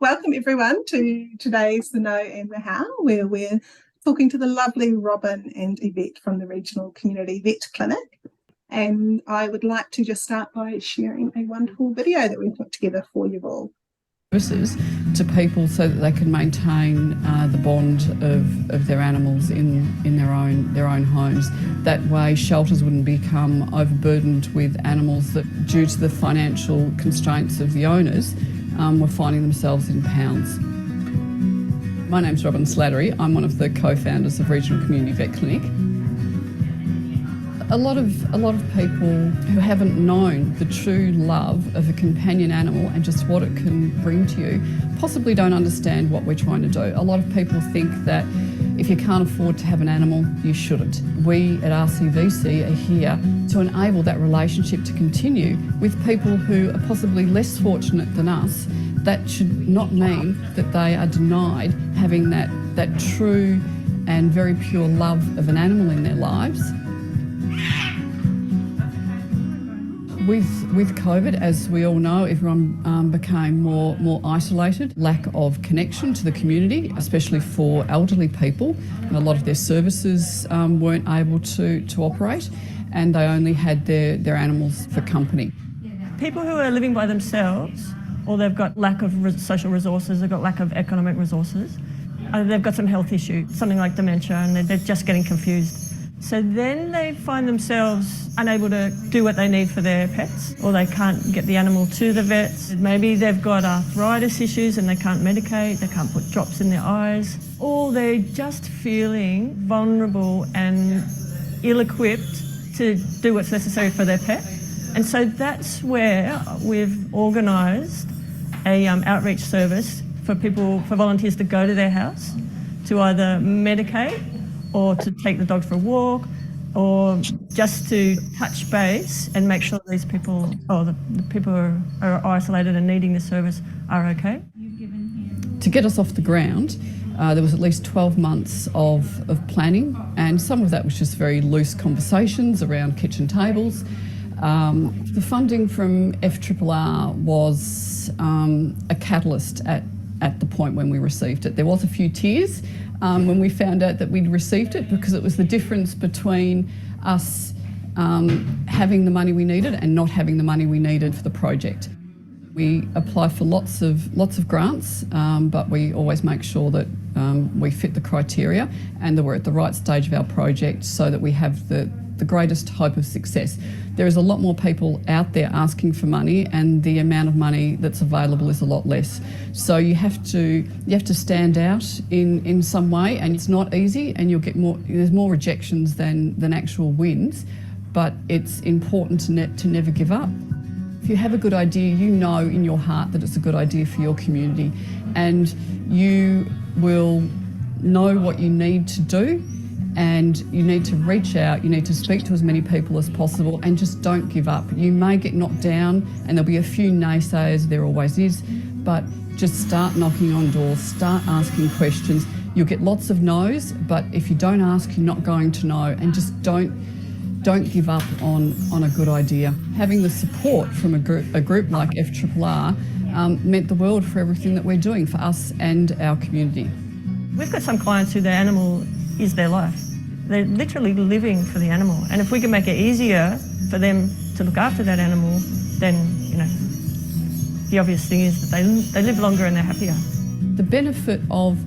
Welcome everyone to today's The No and the How, where we're talking to the lovely Robin and Yvette from the Regional Community Vet Clinic. And I would like to just start by sharing a wonderful video that we put together for you all. Services to people so that they can maintain the bond of their animals in their own homes. That way shelters wouldn't become overburdened with animals that, due to the financial constraints of the owners, were finding themselves in pounds. My name's Robin Slattery. I'm one of the co-founders of Regional Community Vet Clinic. A lot of people who haven't known the true love of a companion animal and just what it can bring to you possibly don't understand what we're trying to do. A lot of people think that if you can't afford to have an animal, you shouldn't. We at RCVC are here to enable that relationship to continue with people who are possibly less fortunate than us. That should not mean that they are denied having that true and very pure love of an animal in their lives. With COVID, as we all know, everyone became more isolated, lack of connection to the community, especially for elderly people. A lot of their services weren't able to operate, and they only had their animals for company. People who are living by themselves, or they've got lack of social resources, they've got lack of economic resources, they've got some health issue, something like dementia, and they're just getting confused. So then they find themselves unable to do what they need for their pets, or they can't get the animal to the vets. Maybe they've got arthritis issues and they can't medicate, they can't put drops in their eyes, or they're just feeling vulnerable and ill-equipped to do what's necessary for their pet. And so that's where we've organised a outreach service for volunteers to go to their house to either medicate or to take the dogs for a walk, or just to touch base and make sure these people, or the people who are isolated and needing the service, are okay. To get us off the ground, there was at least 12 months of planning, and some of that was just very loose conversations around kitchen tables. The funding from FRRR was a catalyst at the point when we received it. There was a few tears when we found out that we'd received it, because it was the difference between us having the money we needed and not having the money we needed for the project. We apply for lots of grants, but we always make sure that we fit the criteria and that we're at the right stage of our project so that we have the greatest hope of success. There is a lot more people out there asking for money, and the amount of money that's available is a lot less. So you have to stand out in some way, and it's not easy, and there's more rejections than actual wins, but it's important to never give up. If you have a good idea, you know in your heart that it's a good idea for your community, and you will know what you need to do, and you need to reach out, you need to speak to as many people as possible, and just don't give up. You may get knocked down, and there'll be a few naysayers, there always is, but just start knocking on doors, start asking questions. You'll get lots of no's, but if you don't ask, you're not going to know, and just don't give up on a good idea. Having the support from a group like FRRR meant the world for everything that we're doing for us and our community. We've got some clients who their animal is their life. They're literally living for the animal, and if we can make it easier for them to look after that animal, then the obvious thing is that they live longer and they're happier. The benefit of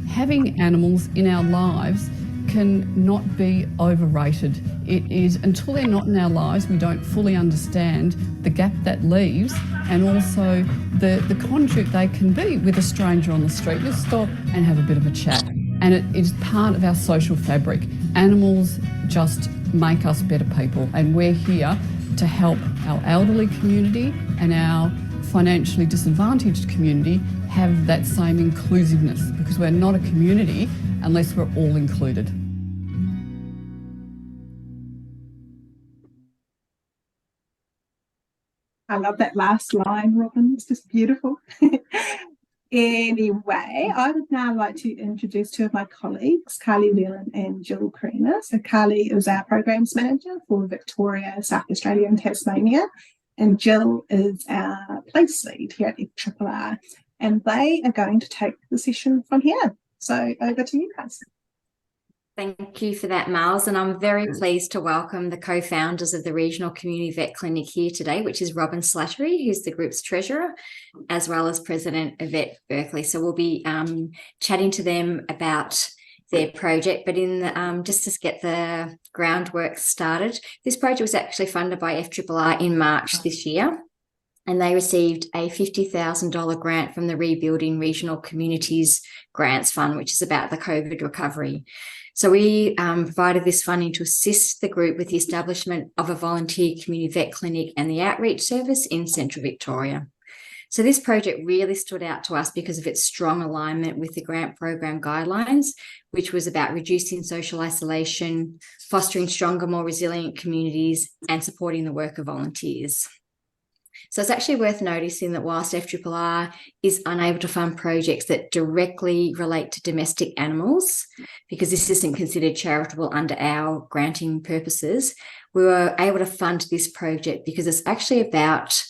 having animals in our lives can not be overrated. It is, until they're not in our lives, we don't fully understand the gap that leaves, and also the conduit they can be with a stranger on the street. You'll stop and have a bit of a chat, and it is part of our social fabric. Animals just make us better people, and we're here to help our elderly community and our financially disadvantaged community have that same inclusiveness, because we're not a community unless we're all included. I love that last line, Robin. It's just beautiful. Anyway, I would now like to introduce two of my colleagues, Carly Whelan and Jill Creamer. So Carly is our Programs Manager for Victoria, South Australia and Tasmania, and Jill is our Place Lead here at FRRR. and they are going to take the session from here. So over to you guys. Thank you for that, Miles. And I'm very pleased to welcome the co-founders of the Regional Community Vet Clinic here today, which is Robin Slattery, who's the group's treasurer, as well as president of Vet Berkeley. So we'll be chatting to them about their project. But just to get the groundwork started, this project was actually funded by FRRR in March this year. And they received a $50,000 grant from the Rebuilding Regional Communities Grants Fund, which is about the COVID recovery. So we provided this funding to assist the group with the establishment of a volunteer community vet clinic and the outreach service in Central Victoria. So this project really stood out to us because of its strong alignment with the grant program guidelines, which was about reducing social isolation, fostering stronger, more resilient communities, and supporting the work of volunteers. So it's actually worth noticing that whilst FRRR is unable to fund projects that directly relate to domestic animals, because this isn't considered charitable under our granting purposes, we were able to fund this project because it's actually about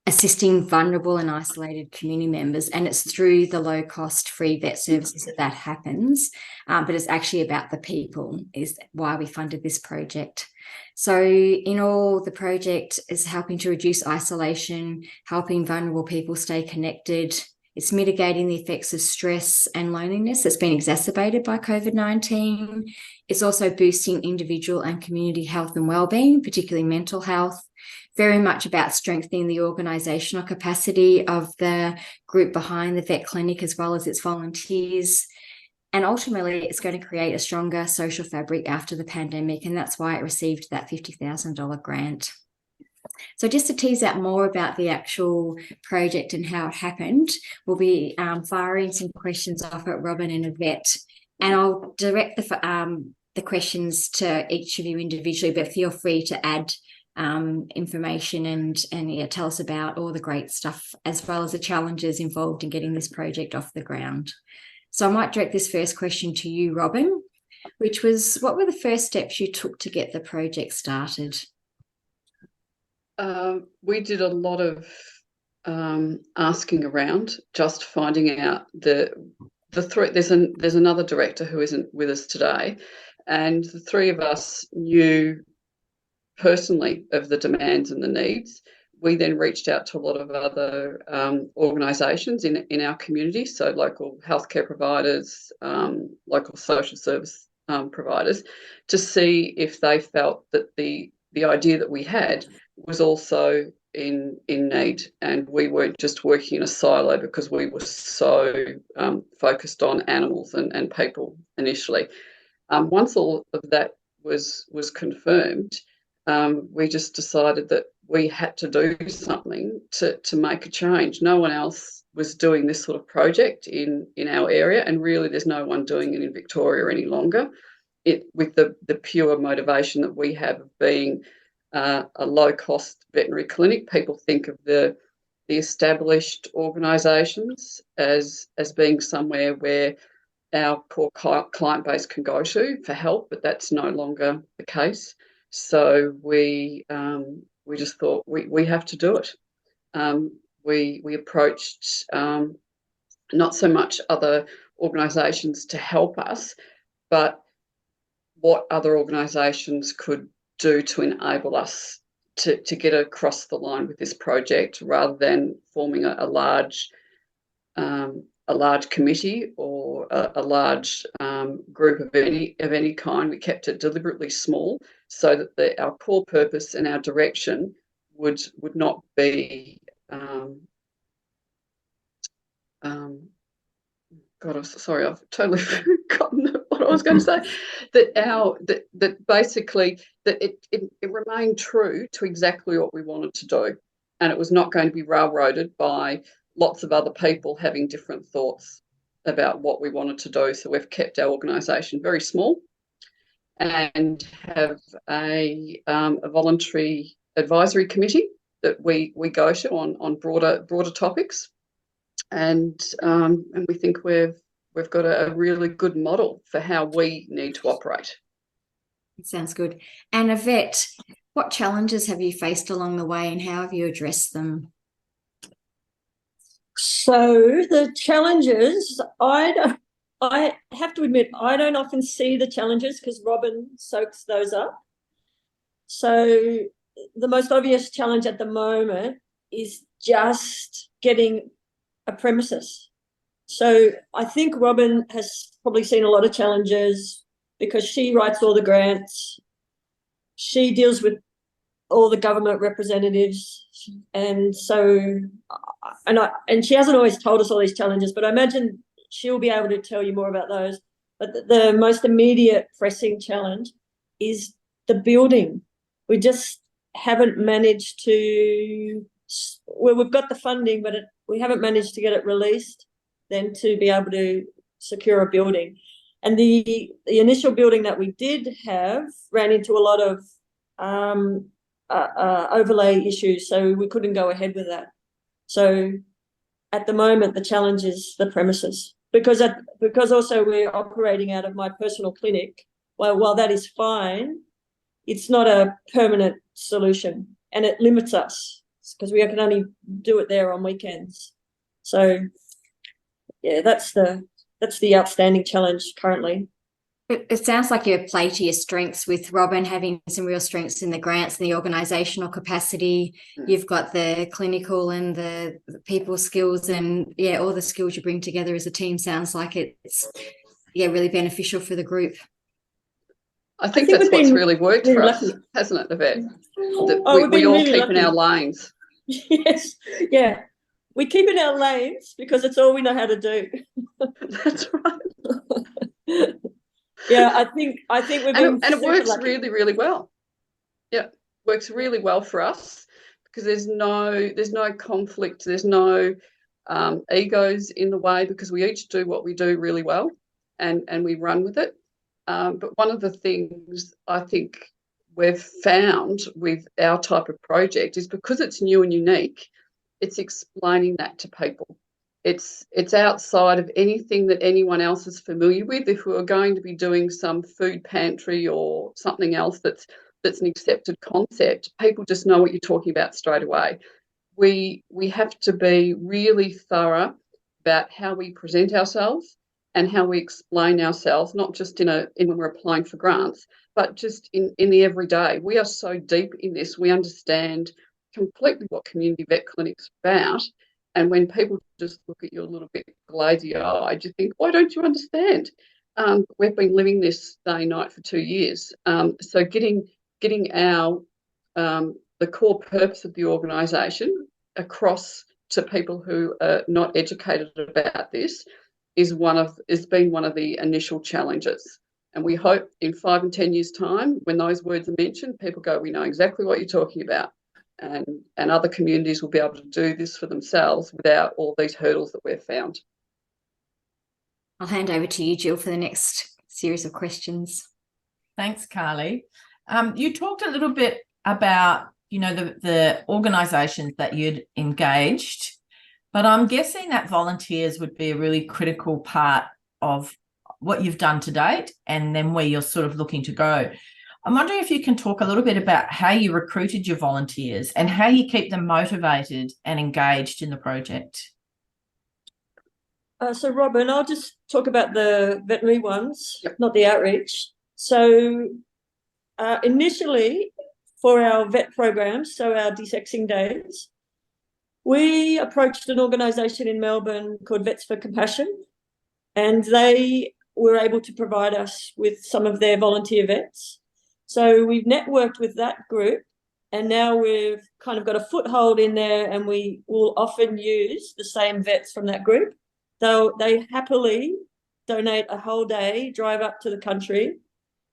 assisting vulnerable and isolated community members, and it's through the low-cost free vet services that happens, but it's actually about the people is why we funded this project. So in all, the project is helping to reduce isolation, helping vulnerable people stay connected. It's mitigating the effects of stress and loneliness that's been exacerbated by COVID-19. It's also boosting individual and community health and wellbeing, particularly mental health. Very much about strengthening the organisational capacity of the group behind the vet clinic as well as its volunteers. And ultimately, it's going to create a stronger social fabric after the pandemic, and that's why it received that $50,000 grant. So just to tease out more about the actual project and how it happened, we'll be firing some questions off at Robin and Yvette, and I'll direct the questions to each of you individually, but feel free to add information and tell us about all the great stuff as well as the challenges involved in getting this project off the ground. So I might direct this first question to you, Robin, which was, what were the first steps you took to get the project started? We did a lot of asking around, just finding out the three. There's another director who isn't with us today, and the three of us knew personally of the demands and the needs. We then reached out to a lot of other organisations in our community, so local healthcare providers, local social service providers, to see if they felt that the idea that we had was also in need, and we weren't just working in a silo because we were so focused on animals and people initially. Once all of that was confirmed, we just decided that we had to do something to make a change. No one else was doing this sort of project in our area, and really there's no one doing it in Victoria any longer. With the pure motivation that we have of being a low-cost veterinary clinic, people think of the established organisations as being somewhere where our core client base can go to for help, but that's no longer the case. So we just thought we have to do it. We approached not so much other organisations to help us, but what other organisations could do to enable us to get across the line with this project, rather than forming a large committee or a large group of any kind. We kept it deliberately small so that our core purpose and our direction would not be God, I'm sorry, I've totally forgotten what I was going to say. That basically it remained true to exactly what we wanted to do, and it was not going to be railroaded by lots of other people having different thoughts about what we wanted to do. So we've kept our organisation very small and have a voluntary advisory committee that we go to on broader topics, and we think we've got a really good model for how we need to operate. It sounds good. And Yvette, what challenges have you faced along the way, and how have you addressed them? So the challenges, I have to admit, I don't often see the challenges because Robin soaks those up. So the most obvious challenge at the moment is just getting a premises. So I think Robin has probably seen a lot of challenges because she writes all the grants. She deals with all the government representatives. And so, and she hasn't always told us all these challenges, but I imagine she'll be able to tell you more about those. But the most immediate pressing challenge is the building. We just haven't managed to, well, we've got the funding, but we haven't managed to get it released then to be able to secure a building. And the initial building that we did have ran into a lot of overlay issues, so we couldn't go ahead with that. So at the moment, the challenge is the premises, because also we're operating out of my personal clinic. While that is fine, it's not a permanent solution, and it limits us because we can only do it there on weekends. So yeah, that's the outstanding challenge currently. It sounds like you play to your strengths, with Robin having some real strengths in the grants and the organisational capacity. You've got the clinical and the people skills, and all the skills you bring together as a team. Sounds like it's really beneficial for the group. I think that's what's really worked for us, hasn't it, Yvette? We all keep in our lanes. Yes, yeah. We keep in our lanes because it's all we know how to do. That's right. Yeah, I think we've been, and it works really, really well. Yeah, works really well for us because there's no conflict, there's no egos in the way, because we each do what we do really well, and we run with it. But one of the things I think we've found with our type of project is, because it's new and unique, it's explaining that to people. It's outside of anything that anyone else is familiar with. If we were going to be doing some food pantry or something else that's an accepted concept, people just know what you're talking about straight away. We have to be really thorough about how we present ourselves and how we explain ourselves, not just in when we're applying for grants, but just in the everyday. We are so deep in this. We understand completely what community vet clinic's about. And when people just look at you a little bit glazy-eyed, you think, why don't you understand? We've been living this day and night for 2 years. So getting our the core purpose of the organisation across to people who are not educated about this has been one of the initial challenges. And we hope in 5 and 10 years' time, when those words are mentioned, people go, we know exactly what you're talking about. And other communities will be able to do this for themselves without all these hurdles that we've found. I'll hand over to you, Jill, for the next series of questions. Thanks, Carly. You talked a little bit about, the organisations that you'd engaged, but I'm guessing that volunteers would be a really critical part of what you've done to date and then where you're sort of looking to go. I'm wondering if you can talk a little bit about how you recruited your volunteers and how you keep them motivated and engaged in the project. So, Robin, I'll just talk about the veterinary ones, not the outreach. So initially, for our vet programs, so our desexing days, we approached an organisation in Melbourne called Vets for Compassion, and they were able to provide us with some of their volunteer vets. So we've networked with that group, and now we've kind of got a foothold in there, and we will often use the same vets from that group. They happily donate a whole day, drive up to the country,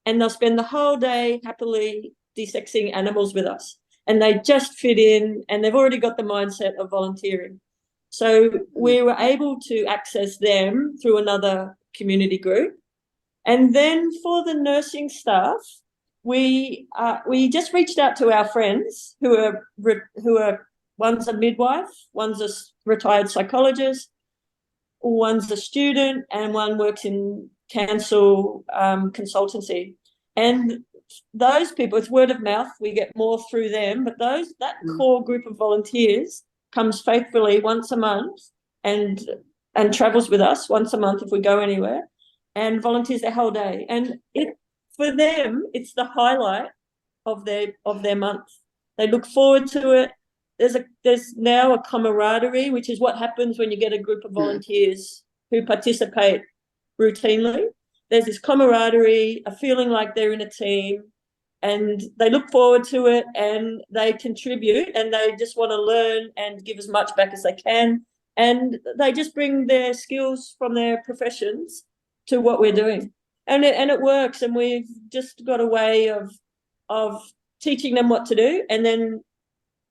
and they'll spend the whole day happily desexing animals with us. And they just fit in, and they've already got the mindset of volunteering. So we were able to access them through another community group. And then for the nursing staff, we just reached out to our friends who are one's a midwife, one's a retired psychologist, one's a student, and one works in council consultancy. And those people, it's word of mouth, we get more through them, but that core group of volunteers comes faithfully once a month and travels with us once a month if we go anywhere, and volunteers their whole day. And for them, it's the highlight of their month. They look forward to it. There's now a camaraderie, which is what happens when you get a group of volunteers who participate routinely. There's this camaraderie, a feeling like they're in a team, and they look forward to it, and they contribute, and they just want to learn and give as much back as they can, and they just bring their skills from their professions to what we're doing, and it works. And we've just got a way of teaching them what to do, and then,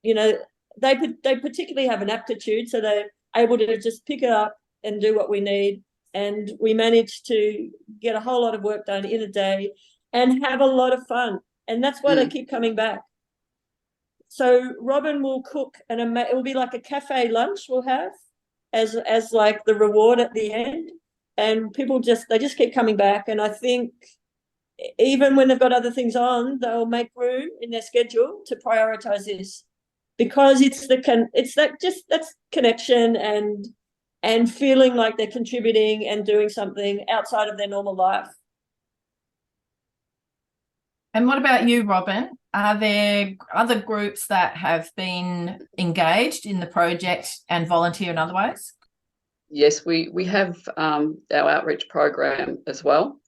you know, they particularly have an aptitude, so they're able to just pick it up and do what we need, and we manage to get a whole lot of work done in a day and have a lot of fun. And that's why they keep coming back. So Robin will cook, and it will be like a cafe lunch we'll have as like the reward at the end. And people just keep coming back. And I think even when they've got other things on, they'll make room in their schedule to prioritize this, because that's connection and feeling like they're contributing and doing something outside of their normal life. And what about you, Robin? Are there other groups that have been engaged in the project and volunteer in other ways? Yes, we have our outreach program as well.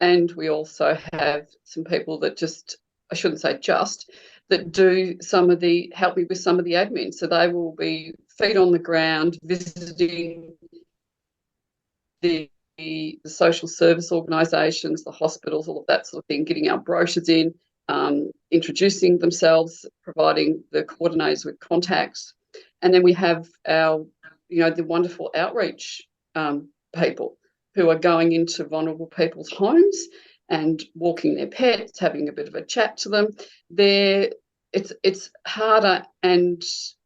And we also have some people that that do help me with some of the admin. So they will be feet on the ground, visiting the social service organisations, the hospitals, all of that sort of thing, getting our brochures in, introducing themselves, providing the coordinators with contacts. And then we have our, the wonderful outreach people who are going into vulnerable people's homes and walking their pets, having a bit of a chat to them. It's harder and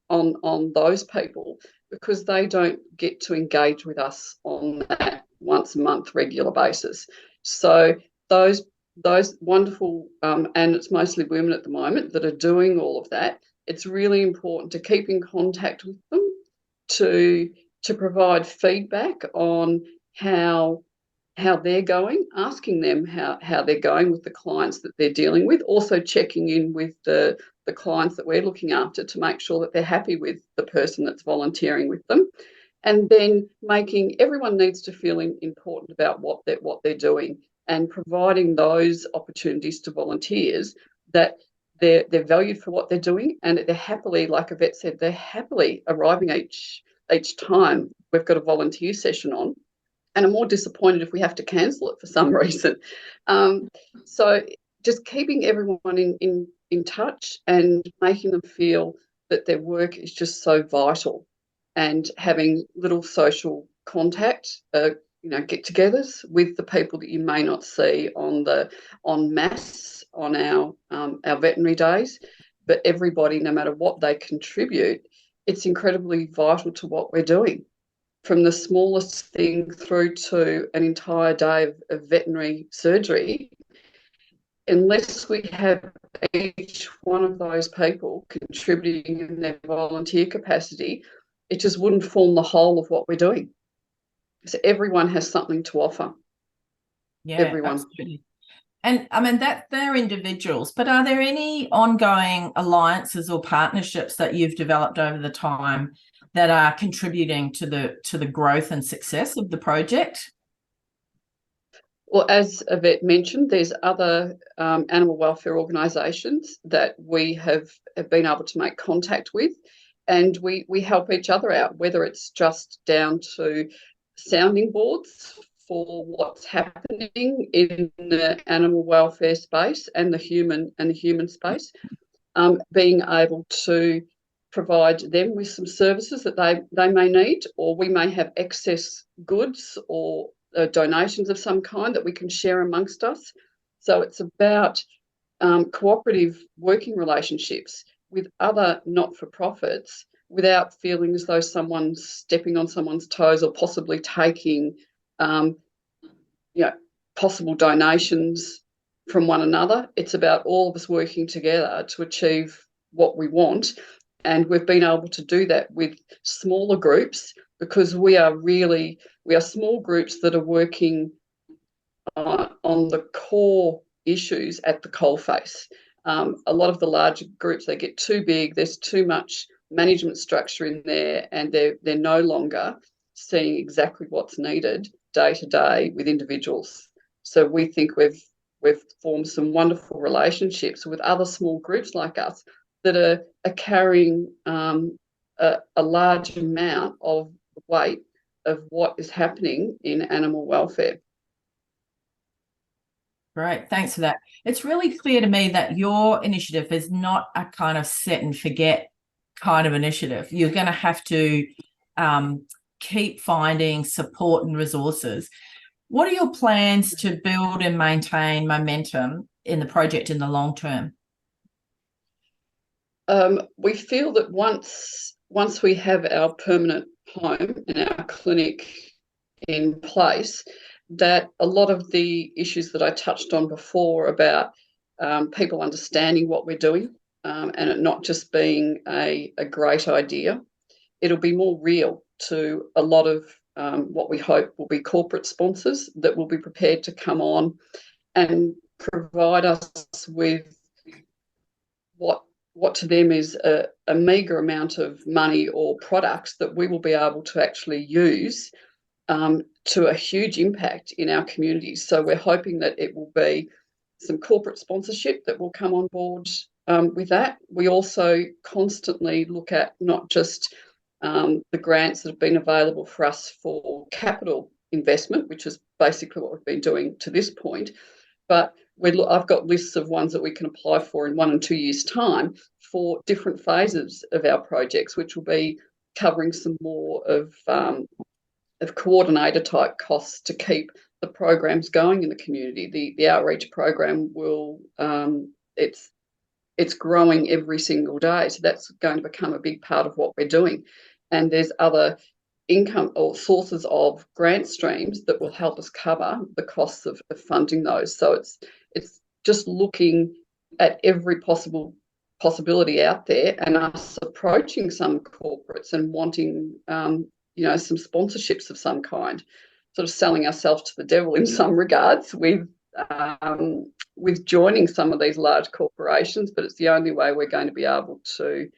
on those people, because they don't get to engage with us on that once a month regular basis. So those wonderful, and it's mostly women at the moment that are doing all of that, it's really important to keep in contact with them, to provide feedback on how they're going, asking them how they're going with the clients that they're dealing with, also checking in with the clients that we're looking after to make sure that they're happy with the person that's volunteering with them. And then everyone needs to feel important about what they're doing, and providing those opportunities to volunteers that they're valued for what they're doing, and they're happily, like Yvette said, they're happily arriving each time we've got a volunteer session on, and are more disappointed if we have to cancel it for some reason. So just keeping everyone in touch and making them feel that their work is just so vital, and having little social contact, get-togethers with the people that you may not see on mass on our veterinary days, but everybody, no matter what they contribute, it's incredibly vital to what we're doing, from the smallest thing through to an entire day of veterinary surgery. Unless we have each one of those people contributing in their volunteer capacity, it just wouldn't form the whole of what we're doing. So everyone has something to offer. Yeah, everyone. Absolutely. And I mean, that they're individuals, but are there any ongoing alliances or partnerships that you've developed over the time that are contributing to the growth and success of the project? Well, as Yvette mentioned, there's other animal welfare organisations that we have been able to make contact with, and we help each other out, whether it's just down to sounding boards for what's happening in the animal welfare space and the human space, being able to provide them with some services that they may need, or we may have excess goods or donations of some kind that we can share amongst us. So it's about cooperative working relationships with other not-for-profits without feeling as though someone's stepping on someone's toes or possibly taking possible donations from one another. It's about all of us working together to achieve what we want. And we've been able to do that with smaller groups because we are small groups that are working on the core issues at the coalface. A lot of the larger groups, they get too big, there's too much management structure in there, and they're no longer seeing exactly what's needed day to day with individuals. So we think we've formed some wonderful relationships with other small groups like us that are carrying a large amount of weight of what is happening in animal welfare. Great, thanks for that. It's really clear to me that your initiative is not a kind of set and forget kind of initiative. You're going to have to keep finding support and resources. What are your plans to build and maintain momentum in the project in the long term? We feel that once we have our permanent home and our clinic in place, that a lot of the issues that I touched on before about people understanding what we're doing and it not just being a great idea, it'll be more real to a lot of what we hope will be corporate sponsors that will be prepared to come on and provide us with what to them is a meagre amount of money or products that we will be able to actually use to a huge impact in our communities. So we're hoping that it will be some corporate sponsorship that will come on board with that. We also constantly look at not just the grants that have been available for us for capital investment, which is basically what we've been doing to this point, but I've got lists of ones that we can apply for in 1 and 2 years' time for different phases of our projects, which will be covering some more of coordinator type costs to keep the programs going in the community. The outreach program will it's growing every single day, so that's going to become a big part of what we're doing. And there's other income or sources of grant streams that will help us cover the costs of funding those. So it's just looking at every possibility out there and us approaching some corporates and wanting some sponsorships of some kind, sort of selling ourselves to the devil in some regards with joining some of these large corporations, but it's the only way we're going to be able to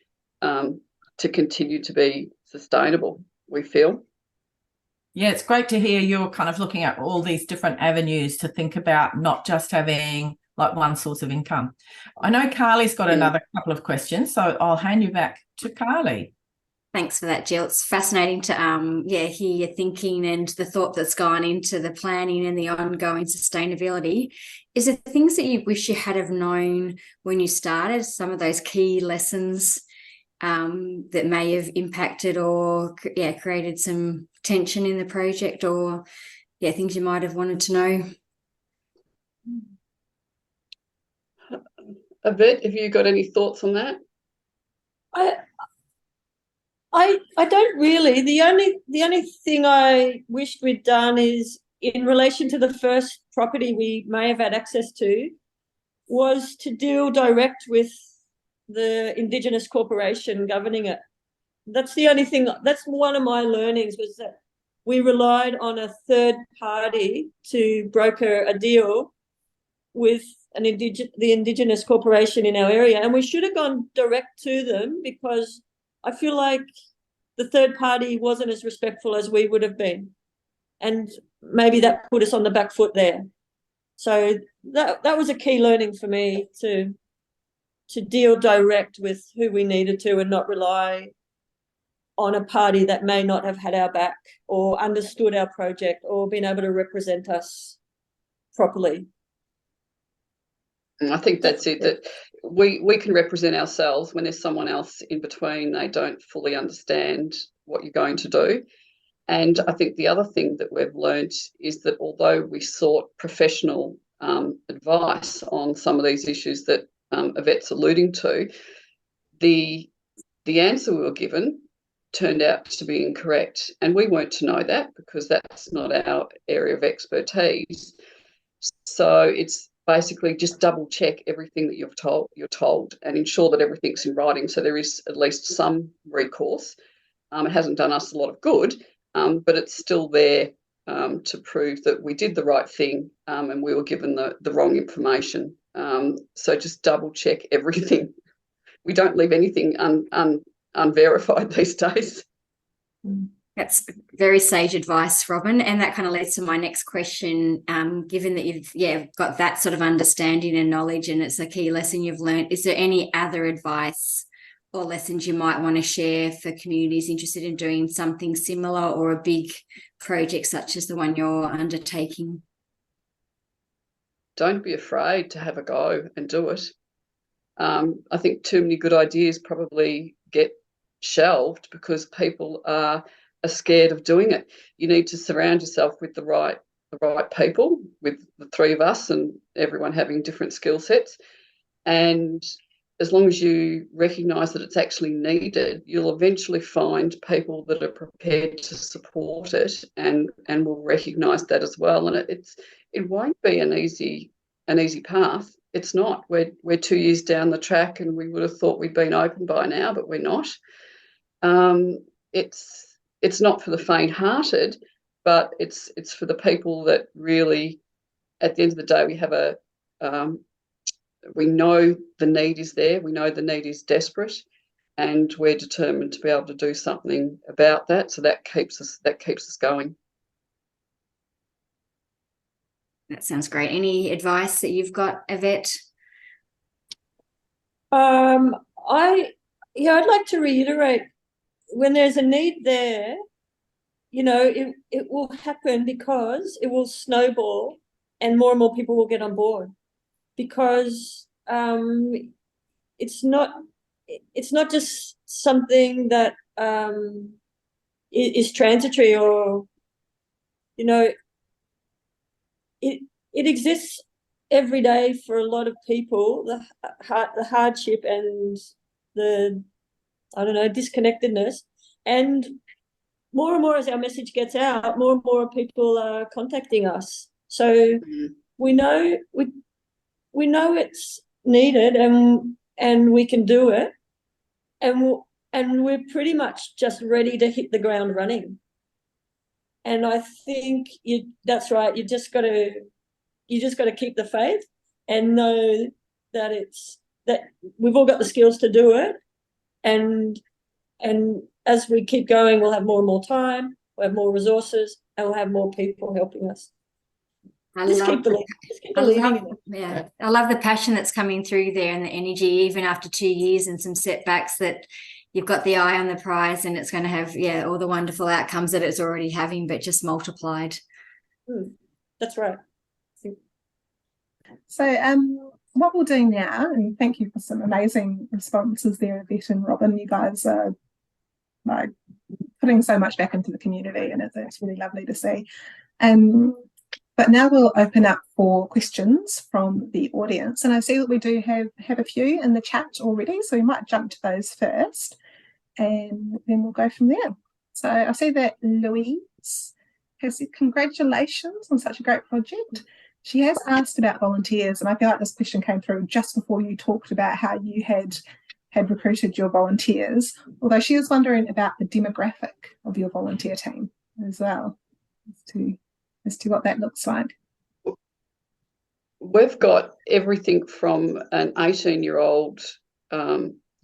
continue to be sustainable, we feel. Yeah, it's great to hear you're kind of looking at all these different avenues to think about, not just having like one source of income. I know Carly's got another couple of questions, so I'll hand you back to Carly. Thanks for that, Jill. It's fascinating to hear your thinking and the thought that's gone into the planning and the ongoing sustainability. Is there things that you wish you had have known when you started, some of those key lessons that may have impacted or created some tension in the project, or things you might have wanted to know? Yvette, have you got any thoughts on that? I don't really. The only thing I wished we'd done is, in relation to the first property we may have had access to, was to deal direct with the Indigenous corporation governing it. That's the only thing. That's one of my learnings, was that we relied on a third party to broker a deal with the Indigenous corporation in our area, and we should have gone direct to them, because I feel like the third party wasn't as respectful as we would have been, and maybe that put us on the back foot there. So that was a key learning for me, to deal direct with who we needed to and not rely on a party that may not have had our back or understood our project or been able to represent us properly. I think that's it, that we can represent ourselves. When there's someone else in between, they don't fully understand what you're going to do. And I think the other thing that we've learned is that although we sought professional advice on some of these issues that Yvette's alluding to, the answer we were given turned out to be incorrect. And we weren't to know that, because that's not our area of expertise. So it's basically just double check everything that you're told and ensure that everything's in writing, so there is at least some recourse. It hasn't done us a lot of good, but it's still there to prove that we did the right thing and we were given the wrong information. So just double check everything. We don't leave anything unverified these days. That's very sage advice, Robin. And that kind of leads to my next question. Given that you've got that sort of understanding and knowledge, and it's a key lesson you've learned, is there any other advice or lessons you might want to share for communities interested in doing something similar or a big project such as the one you're undertaking? Don't be afraid to have a go and do it. I think too many good ideas probably get shelved because people are scared of doing it. You need to surround yourself with the right people, with the three of us and everyone having different skill sets. And as long as you recognise that it's actually needed, you'll eventually find people that are prepared to support it and will recognise that as well. And it won't be an easy path. It's not. We're 2 years down the track, and we would have thought we'd been open by now, but we're not. It's not for the faint-hearted, but it's for the people that really, at the end of the day, we have we know the need is there. We know the need is desperate, and we're determined to be able to do something about that. So that keeps us going. That sounds great. Any advice that you've got, Yvette? I'd like to reiterate, when there's a need there, it will happen because it will snowball and more people will get on board, because it's not just something that is transitory, or it exists every day for a lot of people, the hardship and the disconnectedness. And more as our message gets out, more and more people are contacting us. So we know it's needed, and we can do it, and we're pretty much just ready to hit the ground running. And I think that's right. You just got to keep the faith and know that we've all got the skills to do it, and as we keep going, we'll have more and more time, we'll have more resources, and we'll have more people helping us. I love the passion that's coming through there, and the energy, even after 2 years and some setbacks, that you've got the eye on the prize, and it's going to have all the wonderful outcomes that it's already having, but just multiplied. That's right. So what we'll do now, and thank you for some amazing responses there, Yvette and Robin. You guys are like putting so much back into the community, and it's really lovely to see. But now we'll open up for questions from the audience, and I see that we do have a few in the chat already, so we might jump to those first, and then we'll go from there. So I see that Louise has said congratulations on such a great project. She has asked about volunteers, and I feel like this question came through just before you talked about how you had recruited your volunteers, although she is wondering about the demographic of your volunteer team as well, as to what that looks like. We've got everything from an 18-year-old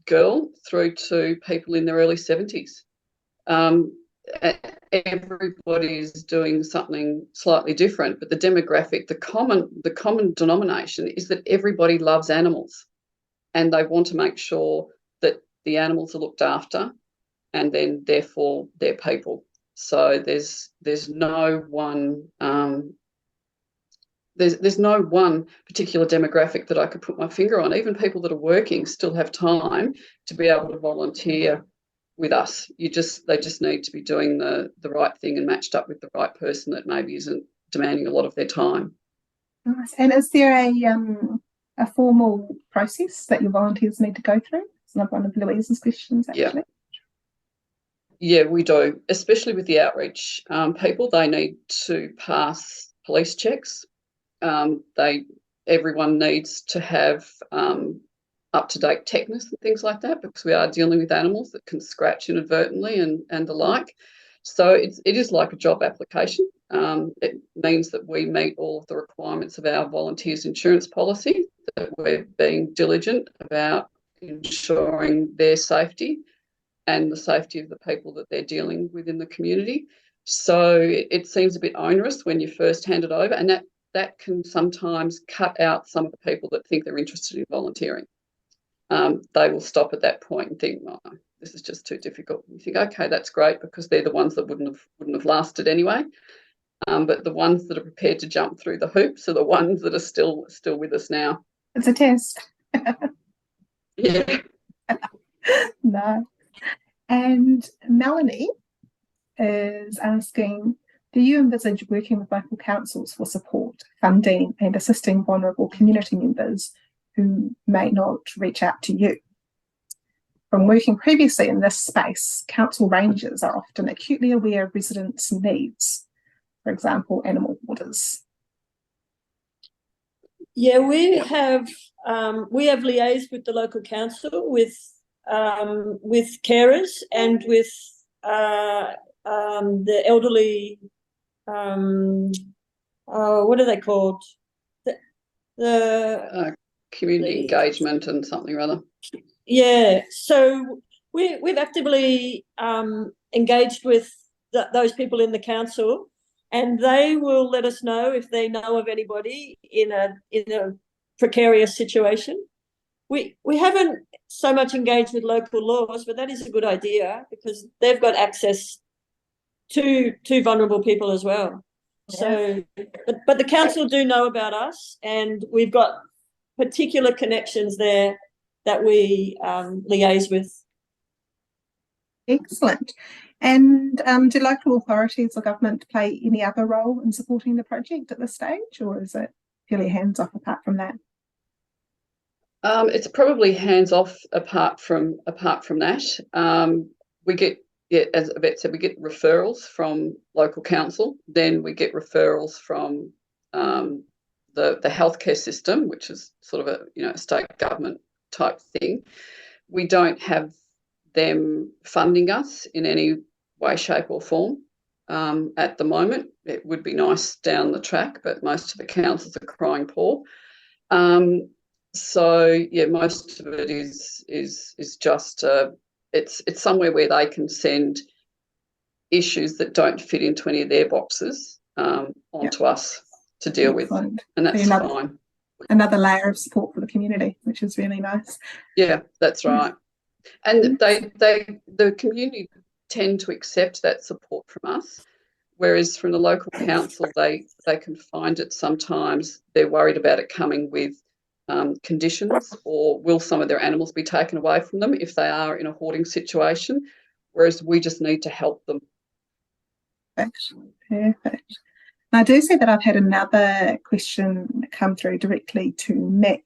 girl through to people in their early 70s. Everybody's doing something slightly different, but the demographic, the common denomination is that everybody loves animals, and they want to make sure that the animals are looked after, and then therefore they're people. So there's no one there's no one particular demographic that I could put my finger on. Even people that are working still have time to be able to volunteer with us. They just need to be doing the right thing and matched up with the right person that maybe isn't demanding a lot of their time. Nice. And is there a formal process that your volunteers need to go through? It's another one of Louise's questions, actually. Yeah, we do, especially with the outreach people. They need to pass police checks. Everyone needs to have up-to-date tetanus and things like that, because we are dealing with animals that can scratch inadvertently and the like. So it is like a job application. It means that we meet all of the requirements of our volunteers insurance policy, that we're being diligent about ensuring their safety and the safety of the people that they're dealing with in the community. So it seems a bit onerous when you first hand it over, and that can sometimes cut out some of the people that think they're interested in volunteering. They will stop at that point and think, oh, this is just too difficult. You think, okay, that's great, because they're the ones that wouldn't have lasted anyway. But the ones that are prepared to jump through the hoops are the ones that are still with us now. It's a test. Yeah. No. And Melanie is asking, do you envisage working with local councils for support, funding and assisting vulnerable community members who may not reach out to you? From working previously in this space, council rangers are often acutely aware of residents' needs, for example, animal warders. Yeah, we have liaised with the local council with carers and with the elderly. What are they called? Community engagement and something or other. Yeah, so we've actively engaged with those people in the council, and they will let us know if they know of anybody in a precarious situation. We haven't so much engaged with local laws, but that is a good idea, because they've got access to vulnerable people as well. Yeah. So, but the council do know about us, and we've got particular connections there that we liaise with. Excellent. And do local authorities or government play any other role in supporting the project at this stage, or is it purely hands-off apart from that? It's probably hands-off apart from that. We get, as Yvette said, we get referrals from local council. Then we get referrals from the healthcare system, which is sort of a state government type thing. We don't have them funding us in any way, shape or form at the moment. It would be nice down the track, but most of the councils are crying poor. So yeah, most of it is just it's somewhere where they can send issues that don't fit into any of their boxes onto us to deal with, and that's fine. Another layer of support for the community, which is really nice. Yeah, that's right. And the community tend to accept that support from us, whereas from the local council, they can find it sometimes they're worried about it coming with conditions, or will some of their animals be taken away from them if they are in a hoarding situation, whereas we just need to help them. Perfect. I do see that I've had another question come through directly to me.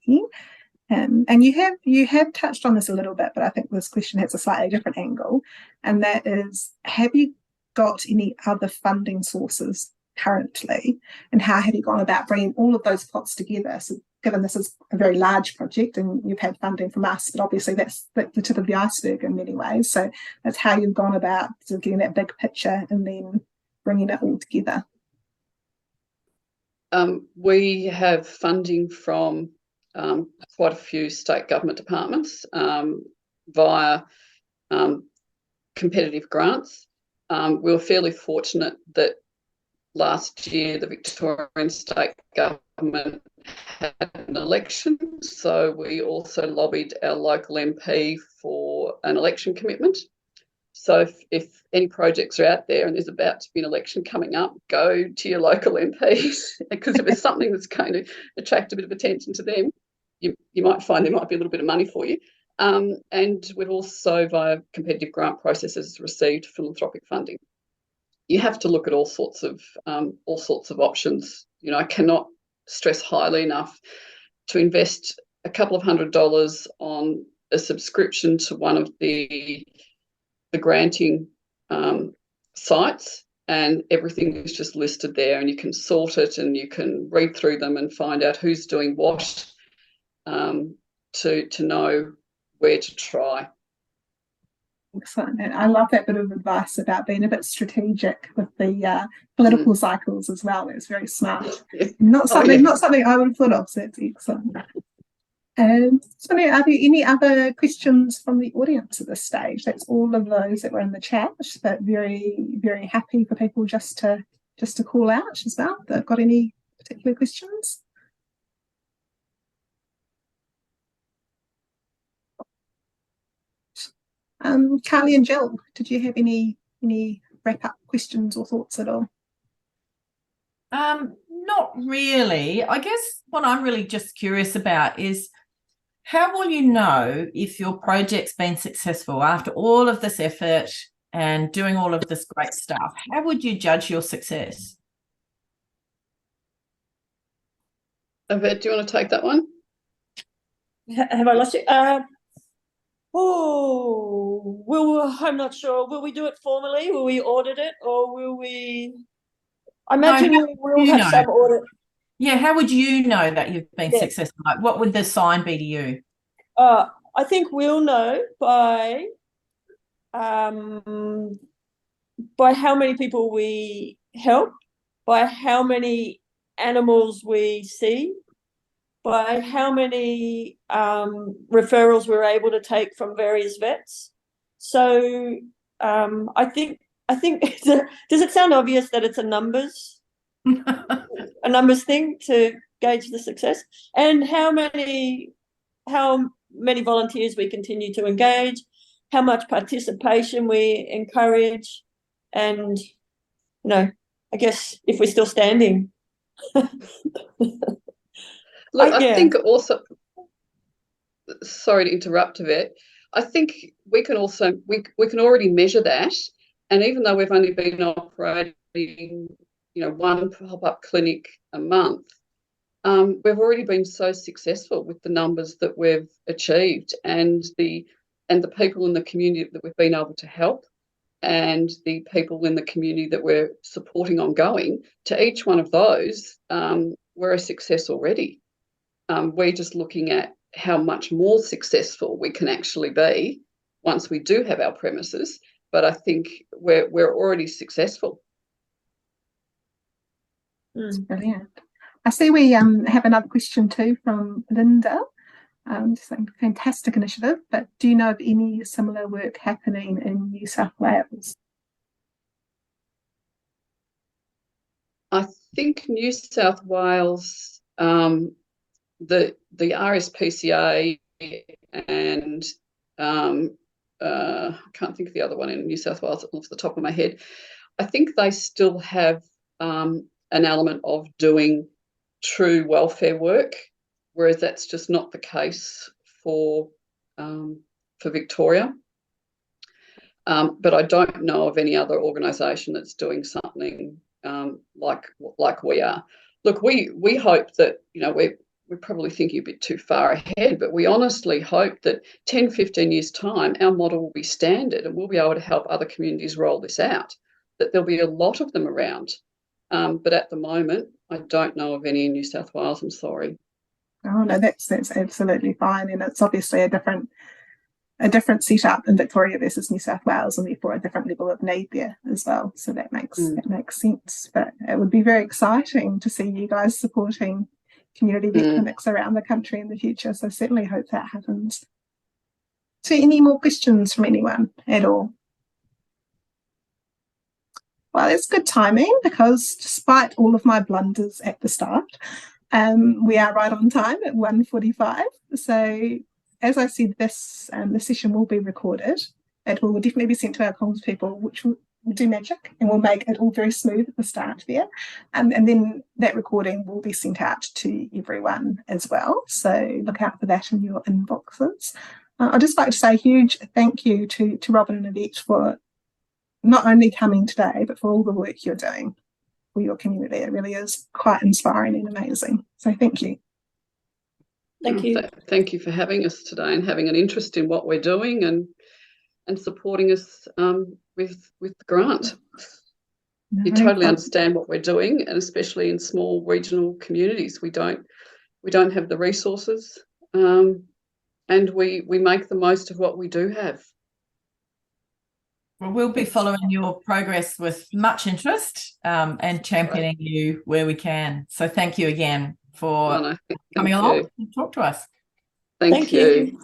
And you have touched on this a little bit, but I think this question has a slightly different angle, and that is, have you got any other funding sources currently, and how have you gone about bringing all of those pots together? So given this is a very large project and you've had funding from us, but obviously that's the tip of the iceberg in many ways. So that's how you've gone about sort of getting that big picture and then bringing it all together. We have funding from quite a few state government departments via competitive grants. We were fairly fortunate that last year the Victorian state government had an election, so we also lobbied our local MP for an election commitment. So if any projects are out there and there's about to be an election coming up, go to your local MPs, because if it's something that's going to attract a bit of attention to them, you might find there might be a little bit of money for you. And we've also, via competitive grant processes, received philanthropic funding. You have to look at all sorts of options. I cannot stress highly enough to invest a couple of $100 on a subscription to one of the granting sites, and everything is just listed there, and you can sort it and you can read through them and find out who's doing what. to know where to try. Excellent. And I love that bit of advice about being a bit strategic with the political cycles as well. It's very smart. Yeah. Not something I would have thought of, so it's excellent. Sonia, are there any other questions from the audience at this stage? That's all of those that were in the chat, but very, very happy for people just to call out as well. If they've got any particular questions? Carly and Jill, did you have any wrap-up questions or thoughts at all? Not really. I guess what I'm really just curious about is, how will you know if your project's been successful after all of this effort and doing all of this great stuff? How would you judge your success? Yvette, do you want to take that one? Have I lost you? I'm not sure. Will we do it formally? Will we audit it, or will we? I imagine we will have some audit. Yeah, how would you know that you've been successful? Like, what would the sign be to you? I think we'll know by how many people we help, by how many animals we see, by how many referrals we're able to take from various vets. So I think does it sound obvious that it's a numbers thing to gauge the success, and how many volunteers we continue to engage, how much participation we encourage, and I guess if we're still standing. Look, I think also, sorry to interrupt, Yvette, I think we can also we can already measure that, and even though we've only been operating one pop-up clinic a month, we've already been so successful with the numbers that we've achieved, and the people in the community that we've been able to help, and the people in the community that we're supporting ongoing. To each one of those, we're a success already. We're just looking at how much more successful we can actually be once we do have our premises. But I think we're already successful. Brilliant. I see we have another question too from Linda. Just saying, fantastic initiative, but do you know of any similar work happening in New South Wales? I think New South Wales, the RSPCA and I can't think of the other one in New South Wales off the top of my head. I think they still have an element of doing true welfare work, whereas that's just not the case for Victoria. But I don't know of any other organisation that's doing something like we are. Look, we hope that we're probably thinking a bit too far ahead, but we honestly hope that 10, 15 years' time, our model will be standard and we'll be able to help other communities roll this out, that there'll be a lot of them around. But at the moment, I don't know of any in New South Wales, I'm sorry. Oh, no, that's absolutely fine. And it's obviously a different setup in Victoria versus New South Wales, and therefore a different level of need there as well. So that makes sense. But it would be very exciting to see you guys supporting community vet clinics around the country in the future. So certainly hope that happens. So any more questions from anyone at all? Well, it's good timing, because despite all of my blunders at the start, we are right on time at 1:45. So as I said, this session will be recorded. It will definitely be sent to our comms people, which will do magic and will make it all very smooth at the start there. And then that recording will be sent out to everyone as well. So look out for that in your inboxes. I'd just like to say a huge thank you to Robin and Yvette for not only coming today, but for all the work you're doing for your community. It really is quite inspiring and amazing. So thank you. Thank you. Thank you for having us today and having an interest in what we're doing and supporting us with the grant. No, you totally understand what we're doing, and especially in small regional communities, we don't have the resources and we make the most of what we do have. Well, we'll be following your progress with much interest, and championing you where we can. So thank you again for coming along and talk to us. Thank you.